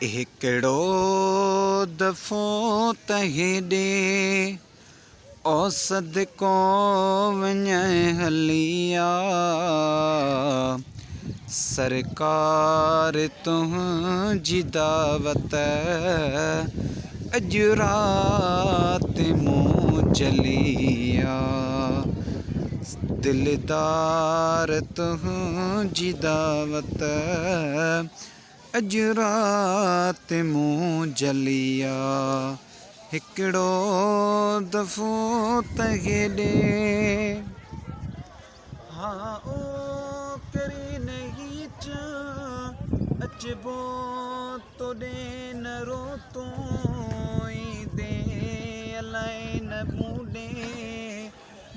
ਇਹ ਕਿਹੜੋ ਦਫੋ ਤਹਿਡੇ ओ सदको वञे हलिया सरकार तुंहिंजी दावत अॼु राति मूं जलिया दिलदार तुंहिंजी दावत अॼु राति मूं जलिया हिकिड़ो दफ़ो त हेॾे हाँ ओ करी नहीं चा अचबो तोॾे न रोतो दे अलाए न मूंडे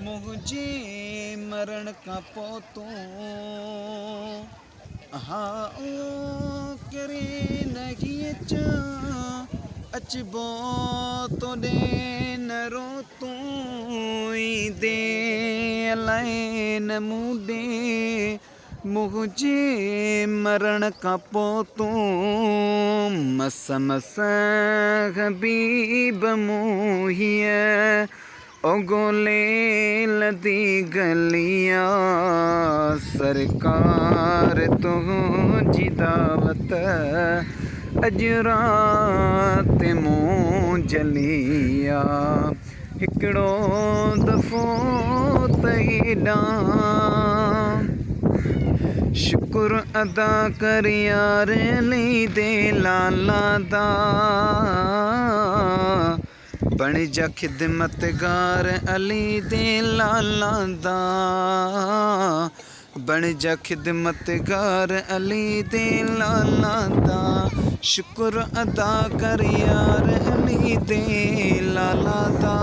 मुंहिंजे मरण खां पोइ तूं हाँ ओ करी नहीं चा अचबो तोॾे न रोतूं दे अलाए न मूंडे मुंहिंजे मरण खां पोइ तूं मस मस हबीब मूं हीअं ओ ॻोल्हे लधी गलिया सरकार तुंहिंजी दावत अॼु राति मूं जलिया हिकिड़ो दफ़ो त हेॾां शुक्र अदा कर यार अली दे लाला दा बण जा खिदमतगार अली दे लाला दा बण जा खिदमतगार अली दे लाला दा शुक्र अदा कर यार अली दे लाला दा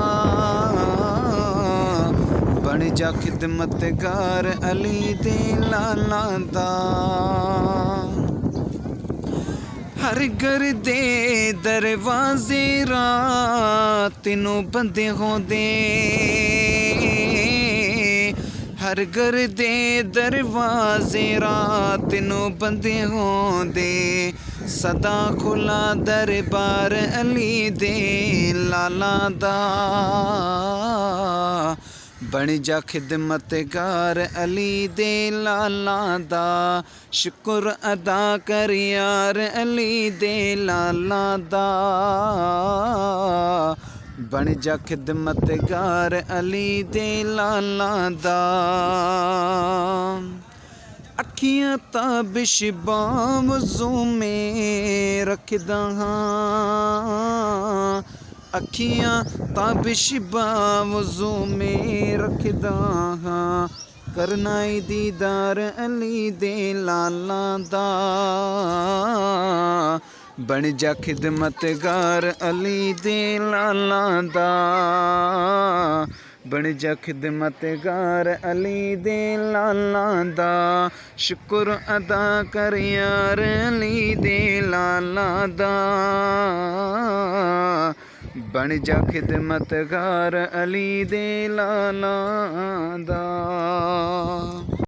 बण जा खिदमतगार अली दे लाला दा हर घर दे दरवाजे रात नूं बंदे होंदे हर घर दे दरवाजे रात नूं बंदे होंदे सदा खुला दरबार अली दे लाला दा बण जा खिदमतगार अली दे लाला दा शुक्र अदा कर यार अली दे लाला दा बण जा खिदमतगार अली दे लाला दा अखियां ताबिश बावज़ू में रखदा हाँ अखियां ताबिश बावज़ू में रखदा हाँ करनाई दीदार अली दे लाला दा बण जा खिदमतगार अली दे लाला दा बण जा खिदमतगार अली दे लाला दा शुक्र अदा कर यार अली दे लाला दा बण जा खिदमतगार अली दे लाला दा।